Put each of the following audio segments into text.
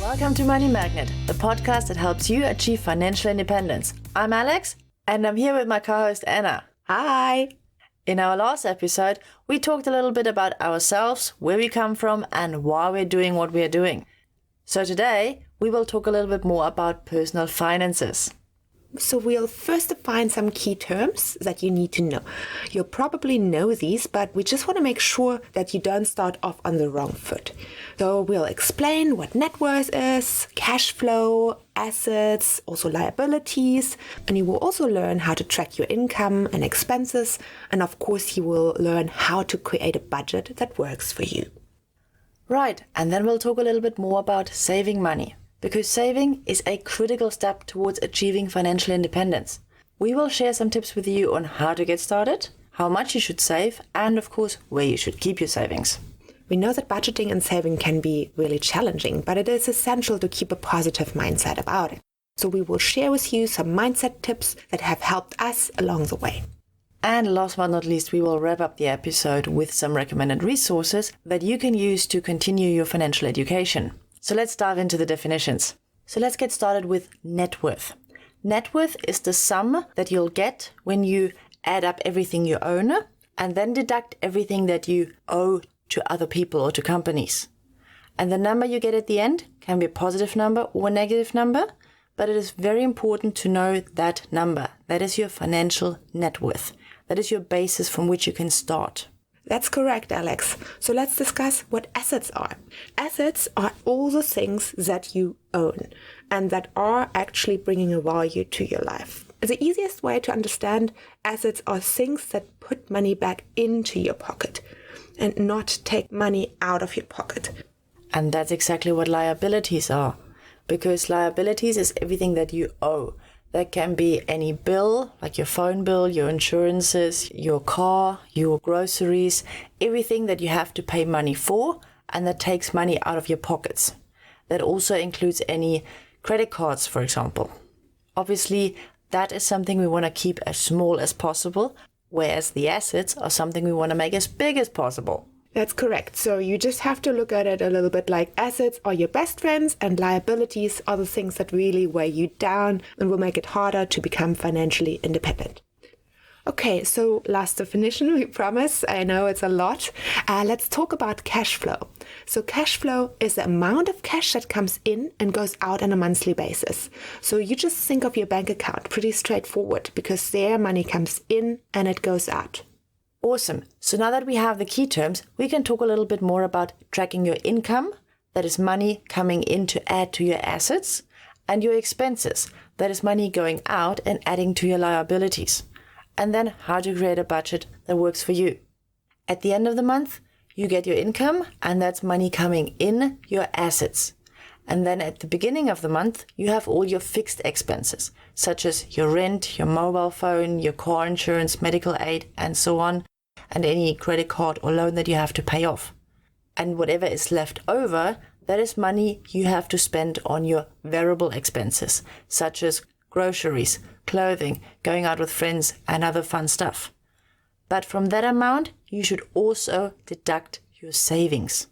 Welcome to Money Magnet, the podcast that helps you achieve financial independence. I'm Alex, and I'm here with my co-host Anna. Hi! In our last episode, we talked a little bit about ourselves, where we come from, and why we're doing what we're doing. So today, we will talk a little bit more about personal finances. So we'll first define some key terms that you need to know. You'll probably know these, but we just want to make sure that you don't start off on the wrong foot. So we'll explain what net worth is, cash flow, assets, also liabilities, and you will also learn how to track your income and expenses, and of course you will learn how to create a budget that works for you. Right, and then we'll talk a little bit more about saving money. Because saving is a critical step towards achieving financial independence. We will share some tips with you on how to get started, how much you should save, and of course, where you should keep your savings. We know that budgeting and saving can be really challenging, but it is essential to keep a positive mindset about it. So we will share with you some mindset tips that have helped us along the way. And last but not least, we will wrap up the episode with some recommended resources that you can use to continue your financial education. So let's dive into the definitions. So let's get started with net worth. Net worth is the sum that you'll get when you add up everything you own and then deduct everything that you owe to other people or to companies. And the number you get at the end can be a positive number or a negative number, but it is very important to know that number. That is your financial net worth. That is your basis from which you can start. That's correct, Alex. So let's discuss what assets are. Assets are all the things that you own and that are actually bringing a value to your life. The easiest way to understand assets are things that put money back into your pocket and not take money out of your pocket. And that's exactly what liabilities are, because liabilities is everything that you owe. That can be any bill, like your phone bill, your insurances, your car, your groceries, everything that you have to pay money for and that takes money out of your pockets. That also includes any credit cards, for example. Obviously, that is something we want to keep as small as possible, whereas the assets are something we want to make as big as possible. That's correct. So you just have to look at it a little bit like assets are your best friends and liabilities are the things that really weigh you down and will make it harder to become financially independent. Okay, so last definition, we promise. I know it's a lot. Let's talk about cash flow. So cash flow is the amount of cash that comes in and goes out on a monthly basis. So you just think of your bank account, pretty straightforward, because there money comes in and it goes out. Awesome. So now that we have the key terms, we can talk a little bit more about tracking your income, that is money coming in to add to your assets, and your expenses, that is money going out and adding to your liabilities. And then how to create a budget that works for you. At the end of the month, you get your income, and that's money coming in your assets. And then at the beginning of the month, you have all your fixed expenses, such as your rent, your mobile phone, your car insurance, medical aid, and so on, and any credit card or loan that you have to pay off. And whatever is left over, that is money you have to spend on your variable expenses, such as groceries, clothing, going out with friends, and other fun stuff. But from that amount, you should also deduct your savings.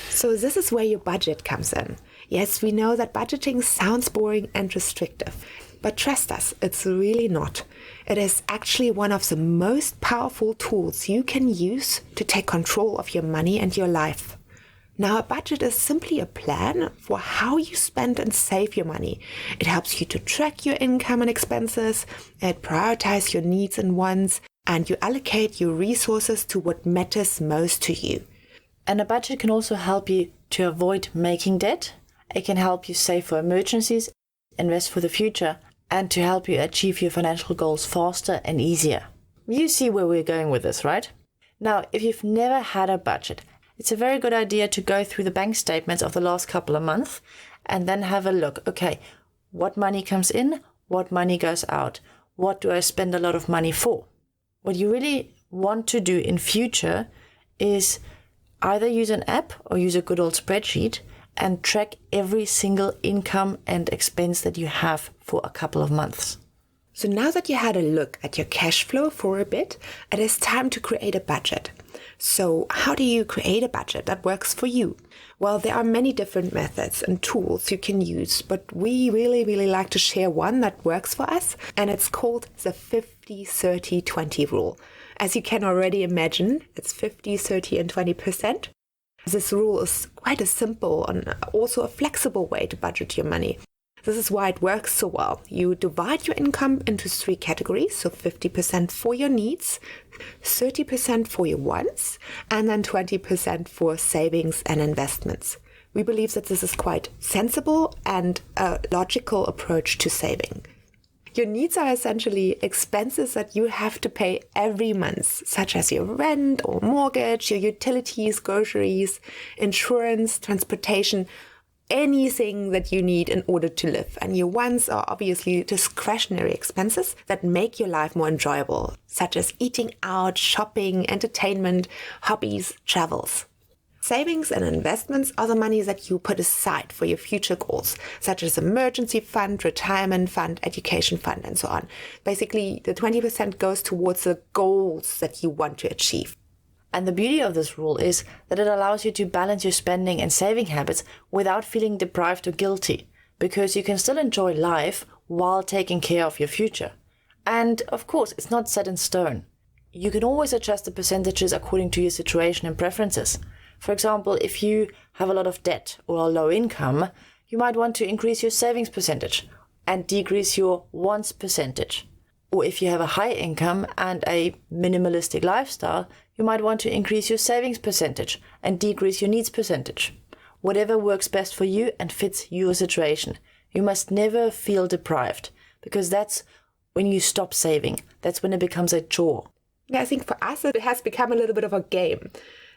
So this is where your budget comes in. Yes, we know that budgeting sounds boring and restrictive, but trust us, it's really not. It is actually one of the most powerful tools you can use to take control of your money and your life. Now, a budget is simply a plan for how you spend and save your money. It helps you to track your income and expenses, it prioritizes your needs and wants, and you allocate your resources to what matters most to you. And a budget can also help you to avoid making debt. It can help you save for emergencies, invest for the future, and to help you achieve your financial goals faster and easier. You see where we're going with this, right? Now, if you've never had a budget, it's a very good idea to go through the bank statements of the last couple of months and then have a look. Okay, what money comes in? What money goes out? What do I spend a lot of money for? What you really want to do in future is either use an app or use a good old spreadsheet and track every single income and expense that you have for a couple of months. So now that you had a look at your cash flow for a bit, it is time to create a budget. So how do you create a budget that works for you? Well, there are many different methods and tools you can use, but we really like to share one that works for us, and it's called the 50-30-20 rule. As you can already imagine, it's 50, 30, and 20%. This rule is quite a simple and also a flexible way to budget your money. This is why it works so well. You divide your income into 3 categories, so 50% for your needs, 30% for your wants, and then 20% for savings and investments. We believe that this is quite sensible and a logical approach to saving. Your needs are essentially expenses that you have to pay every month, such as your rent or mortgage, your utilities, groceries, insurance, transportation, anything that you need in order to live. And your wants are obviously discretionary expenses that make your life more enjoyable, such as eating out, shopping, entertainment, hobbies, travels. Savings and investments are the money that you put aside for your future goals, such as emergency fund, retirement fund, education fund, and so on. Basically, the 20% goes towards the goals that you want to achieve. And the beauty of this rule is that it allows you to balance your spending and saving habits without feeling deprived or guilty, because you can still enjoy life while taking care of your future. And of course, it's not set in stone. You can always adjust the percentages according to your situation and preferences. For example, if you have a lot of debt or a low income, you might want to increase your savings percentage and decrease your wants percentage. Or if you have a high income and a minimalistic lifestyle, you might want to increase your savings percentage and decrease your needs percentage. Whatever works best for you and fits your situation. You must never feel deprived, because that's when you stop saving. That's when it becomes a chore. Yeah, I think for us it has become a little bit of a game.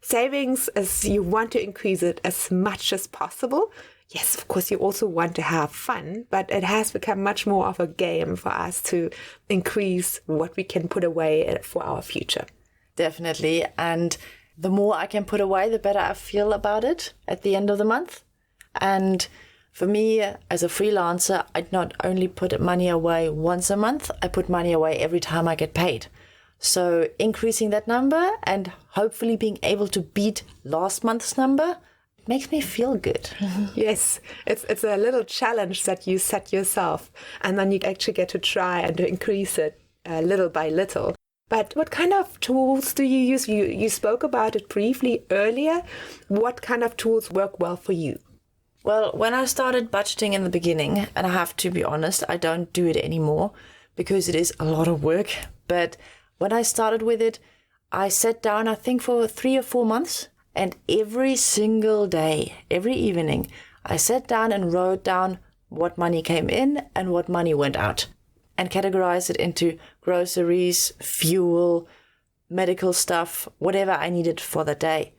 Savings, as you want to increase it as much as possible. Yes, of course, you also want to have fun, but it has become much more of a game for us to increase what we can put away for our future. Definitely. And the more I can put away, the better I feel about it at the end of the month. And for me, as a freelancer, I not only put money away once a month, I put money away every time I get paid. So increasing that number and hopefully being able to beat last month's number makes me feel good. Yes, it's a little challenge that you set yourself, and then you actually get to try and to increase it little by little. But what kind of tools do you use? You spoke about it briefly earlier. What kind of tools work well for you? Well, when I started budgeting in the beginning, and I have to be honest, I don't do it anymore because it is a lot of work. But when I started with it, I sat down, I think for 3 or 4 months, and every single day, every evening, I sat down and wrote down what money came in and what money went out, and categorized it into groceries, fuel, medical stuff, whatever I needed for the day.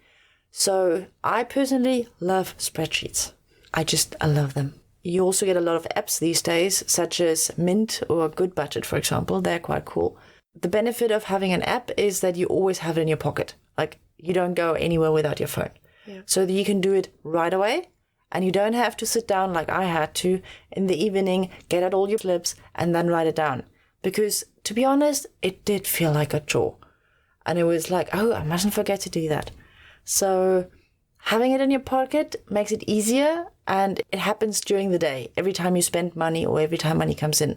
So I personally love spreadsheets. I love them. You also get a lot of apps these days, such as Mint or GoodBudget, for example. They're quite cool. The benefit of having an app is that you always have it in your pocket. Like, you don't go anywhere without your phone. Yeah. So that you can do it right away, and you don't have to sit down like I had to in the evening, get out all your clips, and then write it down. Because, to be honest, it did feel like a chore. And it was like, oh, I mustn't forget to do that. So having it in your pocket makes it easier, and it happens during the day, every time you spend money or every time money comes in.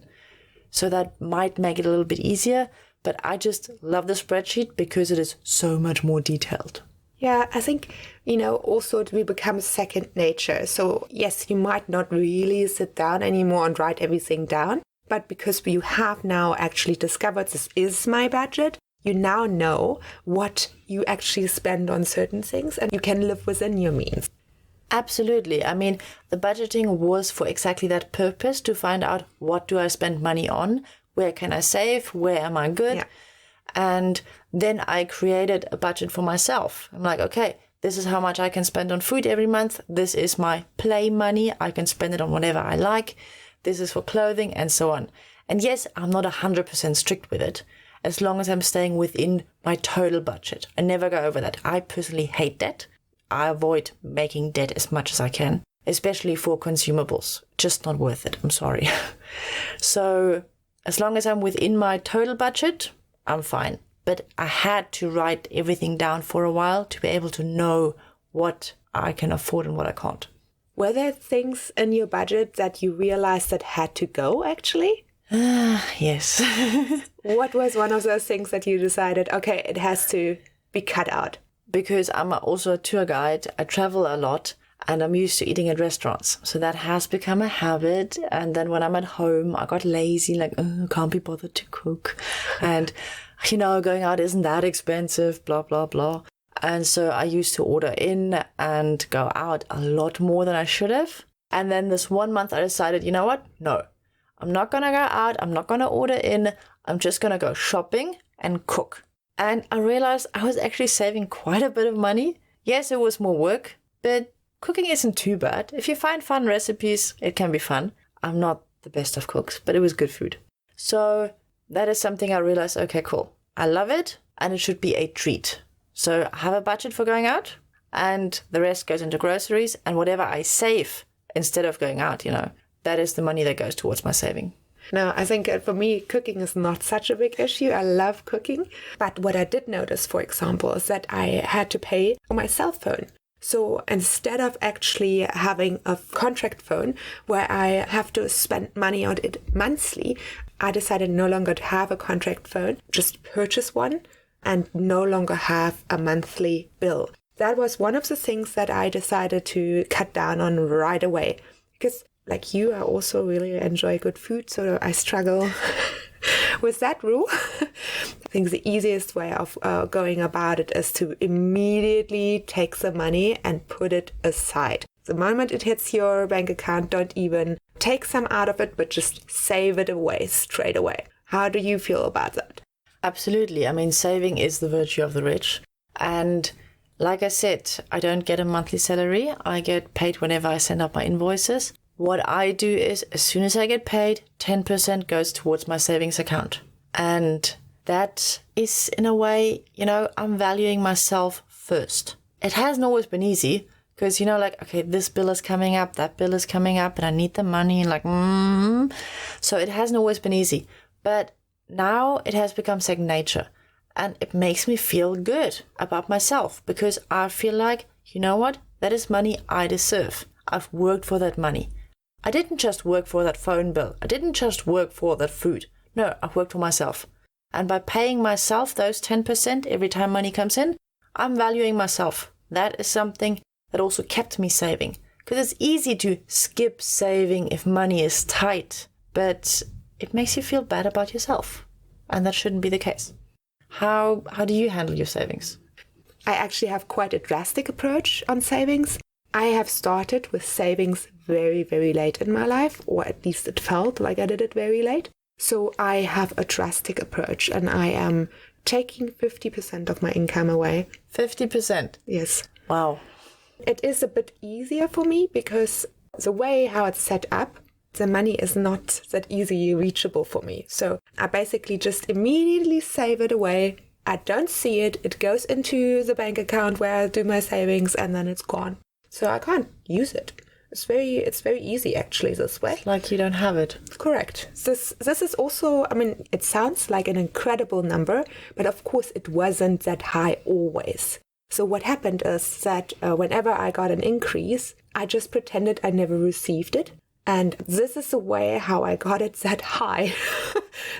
So that might make it a little bit easier, but I just love the spreadsheet because it is so much more detailed. Yeah, I think, also it will become second nature. So yes, you might not really sit down anymore and write everything down, but because you have now actually discovered this is my budget, you now know what you actually spend on certain things, and you can live within your means. Absolutely. I mean, the budgeting was for exactly that purpose, to find out what do I spend money on, where can I save, where am I good? Yeah. And then I created a budget for myself. I'm like, okay, this is how much I can spend on food every month. This is my play money. I can spend it on whatever I like. This is for clothing and so on. And yes, I'm not 100% strict with it, as long as I'm staying within my total budget. I never go over that. I personally hate debt. I avoid making debt as much as I can, especially for consumables. Just not worth it. I'm sorry. So as long as I'm within my total budget, I'm fine. but I had to write everything down for a while to be able to know what I can afford and what I can't. Were there things in your budget that you realized that had to go, actually? Yes. What was one of those things that you decided, okay, it has to be cut out? Because I'm also a tour guide, I travel a lot, and I'm used to eating at restaurants. So that has become a habit. And then when I'm at home, I got lazy, like, can't be bothered to cook. And, going out isn't that expensive, blah, blah, blah. And so I used to order in and go out a lot more than I should have. And then this one month I decided, you know what? No, I'm not going to go out. I'm not going to order in. I'm just going to go shopping and cook. And I realized I was actually saving quite a bit of money. Yes, it was more work, but cooking isn't too bad. If you find fun recipes, it can be fun. I'm not the best of cooks, but it was good food. So that is something I realized, okay, cool. I love it, and it should be a treat. So I have a budget for going out, and the rest goes into groceries, and whatever I save instead of going out, that is the money that goes towards my saving. No, I think for me, cooking is not such a big issue. I love cooking. But what I did notice, for example, is that I had to pay for my cell phone. So instead of actually having a contract phone where I have to spend money on it monthly, I decided no longer to have a contract phone, just purchase one and no longer have a monthly bill. That was one of the things that I decided to cut down on right away. Because like you, I also really enjoy good food, so I struggle with that rule. I think the easiest way of going about it is to immediately take the money and put it aside. The moment it hits your bank account, don't even take some out of it, but just save it away straight away. How do you feel about that? Absolutely. I mean, saving is the virtue of the rich. And like I said, I don't get a monthly salary. I get paid whenever I send out my invoices. What I do is, as soon as I get paid, 10% goes towards my savings account. And that is, in a way, I'm valuing myself first. It hasn't always been easy because, okay, this bill is coming up, that bill is coming up, and I need the money, So it hasn't always been easy. But now it has become second nature. And it makes me feel good about myself because I feel like, you know what? That is money I deserve. I've worked for that money. I didn't just work for that phone bill. I didn't just work for that food. No, I worked for myself. And by paying myself those 10% every time money comes in, I'm valuing myself. That is something that also kept me saving. Because it's easy to skip saving if money is tight, but it makes you feel bad about yourself. And that shouldn't be the case. How do you handle your savings? I actually have quite a drastic approach on savings. I have started with savings very, very late in my life, or at least it felt like I did it very late. So I have a drastic approach and I am taking 50% of my income away. 50%? Yes. Wow. It is a bit easier for me because the way how it's set up, the money is not that easily reachable for me. So I basically just immediately save it away. I don't see it. It goes into the bank account where I do my savings and then it's gone. So I can't use it. It's very easy actually this way. It's like you don't have it. Correct. This is also, it sounds like an incredible number, but of course it wasn't that high always. So what happened is that whenever I got an increase, I just pretended I never received it. And this is the way how I got it that high.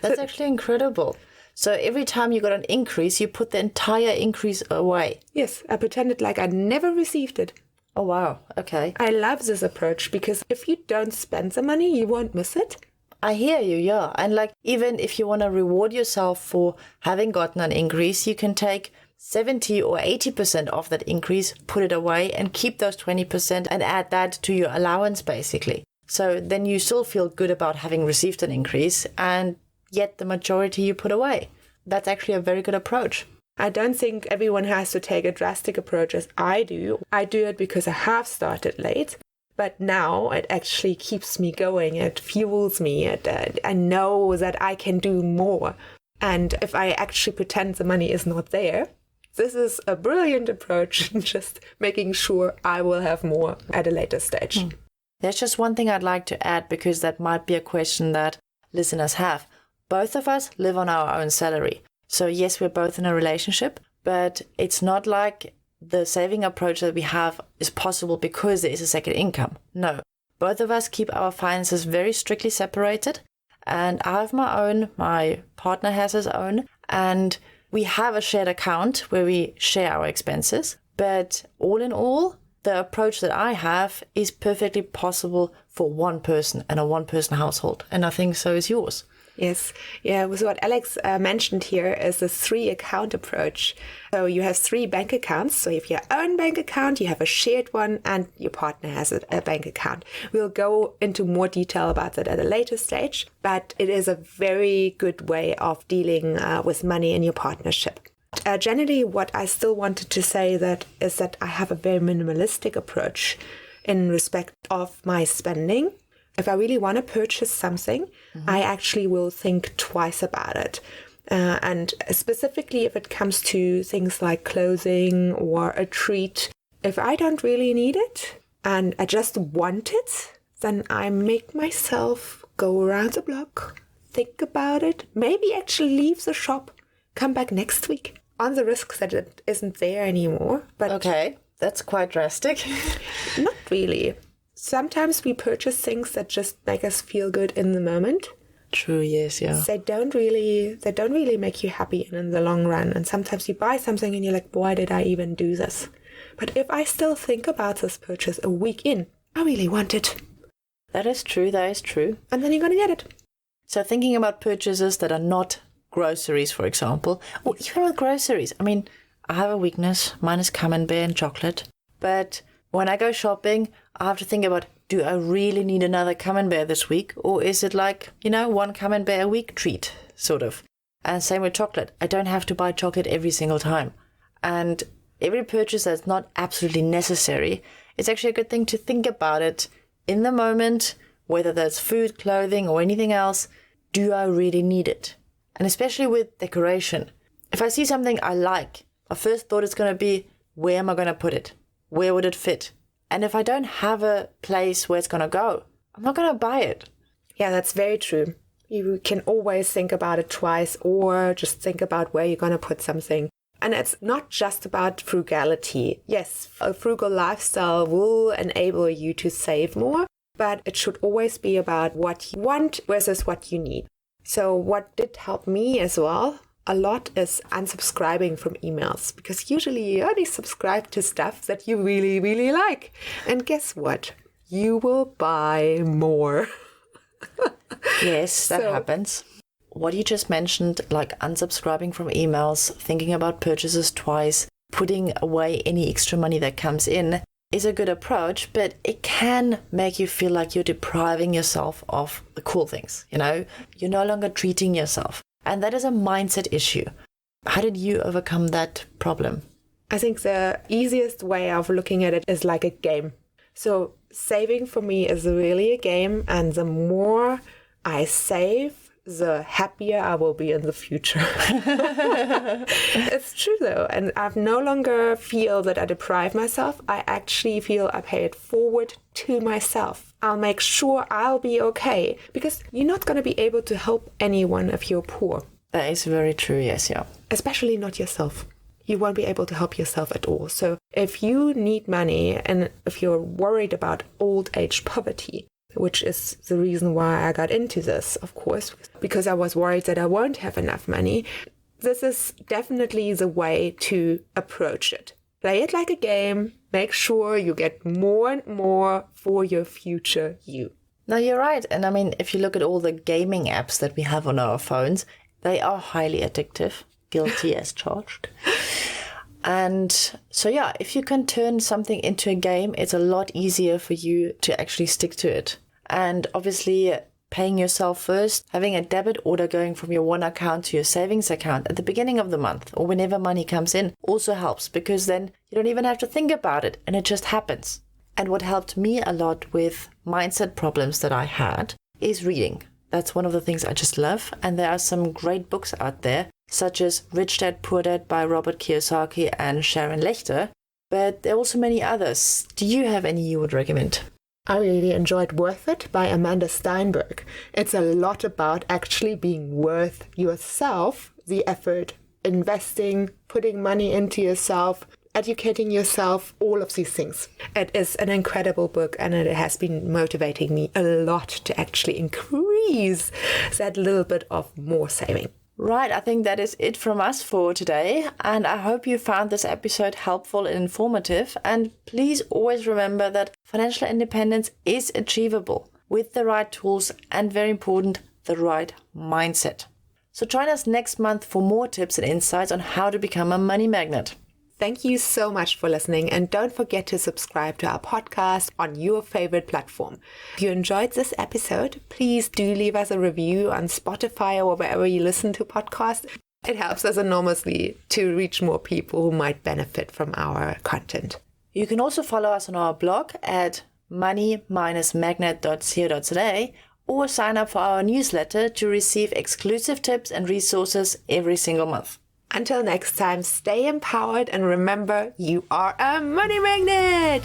That's actually incredible. So every time you got an increase, you put the entire increase away. Yes, I pretended like I never received it. Oh, wow. Okay. I love this approach because if you don't spend the money, you won't miss it. I hear you, yeah. And even if you want to reward yourself for having gotten an increase, you can take 70 or 80% of that increase, put it away and keep those 20% and add that to your allowance basically. So then you still feel good about having received an increase and yet the majority you put away. That's actually a very good approach. I don't think everyone has to take a drastic approach as I do. I do it because I have started late, but now it actually keeps me going. It fuels me. I know that I can do more. And if I actually pretend the money is not there, this is a brilliant approach, just making sure I will have more at a later stage. There's just one thing I'd like to add because that might be a question that listeners have. Both of us live on our own salary. So yes, we're both in a relationship, but it's not like the saving approach that we have is possible because there is a second income. No, both of us keep our finances very strictly separated. And I have my own, my partner has his own, and we have a shared account where we share our expenses. But all in all, the approach that I have is perfectly possible for one person and a one-person household. And I think so is yours. Yes. Yeah. So what Alex mentioned here is a 3-account approach. So you have 3 bank accounts. So you have your own bank account, you have a shared one, and your partner has a bank account. We'll go into more detail about that at a later stage, but it is a very good way of dealing with money in your partnership. Generally, what I still wanted to say is that I have a very minimalistic approach in respect of my spending. If I really want to purchase something, I actually will think twice about it. And specifically if it comes to things like clothing or a treat, if I don't really need it and I just want it, then I make myself go around the block, think about it, maybe actually leave the shop, come back next week on the risk that it isn't there anymore. But okay, that's quite drastic. Not really. Sometimes we purchase things that just make us feel good in the moment. True, yes, yeah. They don't really make you happy in the long run. And sometimes you buy something and you're like, why did I even do this? But if I still think about this purchase a week in, I really want it. That is true, that is true. And then you're going to get it. So thinking about purchases that are not groceries, for example, or even with groceries. I mean, I have a weakness. Mine is Camembert and chocolate. But when I go shopping, I have to think about, do I really need another Camembert this week? Or is it like, one Camembert a week treat, sort of? And same with chocolate. I don't have to buy chocolate every single time. And every purchase that's not absolutely necessary, it's actually a good thing to think about it in the moment, whether that's food, clothing, or anything else. Do I really need it? And especially with decoration. If I see something I like, my first thought is going to be, where am I going to put it? Where would it fit? And if I don't have a place where it's going to go, I'm not going to buy it. Yeah, that's very true. You can always think about it twice or just think about where you're going to put something. And it's not just about frugality. Yes, a frugal lifestyle will enable you to save more, but it should always be about what you want versus what you need. So what did help me as well a lot is unsubscribing from emails, because usually you only subscribe to stuff that you really, really like. And guess what? You will buy more. Yes, that happens. What you just mentioned, like unsubscribing from emails, thinking about purchases twice, putting away any extra money that comes in, is a good approach, but it can make you feel like you're depriving yourself of the cool things. You're no longer treating yourself. And that is a mindset issue. How did you overcome that problem? I think the easiest way of looking at it is like a game. So saving for me is really a game, and the more I save, the happier I will be in the future. It's true though, and I no longer feel that I deprive myself. I actually feel I pay it forward to myself. I'll make sure I'll be okay, because you're not going to be able to help anyone if you're poor. That is very true, yes, yeah. Especially not yourself. You won't be able to help yourself at all. So if you need money and if you're worried about old age poverty, which is the reason why I got into this, of course, because I was worried that I won't have enough money. This is definitely the way to approach it. Play it like a game. Make sure you get more and more for your future you. No, you're right. And I mean, if you look at all the gaming apps that we have on our phones, they are highly addictive. Guilty as charged. And so, yeah, if you can turn something into a game, it's a lot easier for you to actually stick to it. And obviously, paying yourself first, having a debit order going from your one account to your savings account at the beginning of the month or whenever money comes in also helps, because then you don't even have to think about it and it just happens. And what helped me a lot with mindset problems that I had is reading. That's one of the things I just love. And there are some great books out there, such as Rich Dad, Poor Dad by Robert Kiyosaki and Sharon Lechter. But there are also many others. Do you have any you would recommend? I really enjoyed Worth It by Amanda Steinberg. It's a lot about actually being worth yourself the effort investing, putting money into yourself, educating yourself, all of these things. It is an incredible book, and it has been motivating me a lot to actually increase that little bit of more saving. Right, I think that is it from us for today, and I hope you found this episode helpful and informative. And please always remember that financial independence is achievable with the right tools and, very important, the right mindset. So join us next month for more tips and insights on how to become a money magnet. Thank you so much for listening, and don't forget to subscribe to our podcast on your favorite platform. If you enjoyed this episode, please do leave us a review on Spotify or wherever you listen to podcasts. It helps us enormously to reach more people who might benefit from our content. You can also follow us on our blog at money-magnet.co.za or sign up for our newsletter to receive exclusive tips and resources every single month. Until next time, stay empowered and remember, you are a money magnet!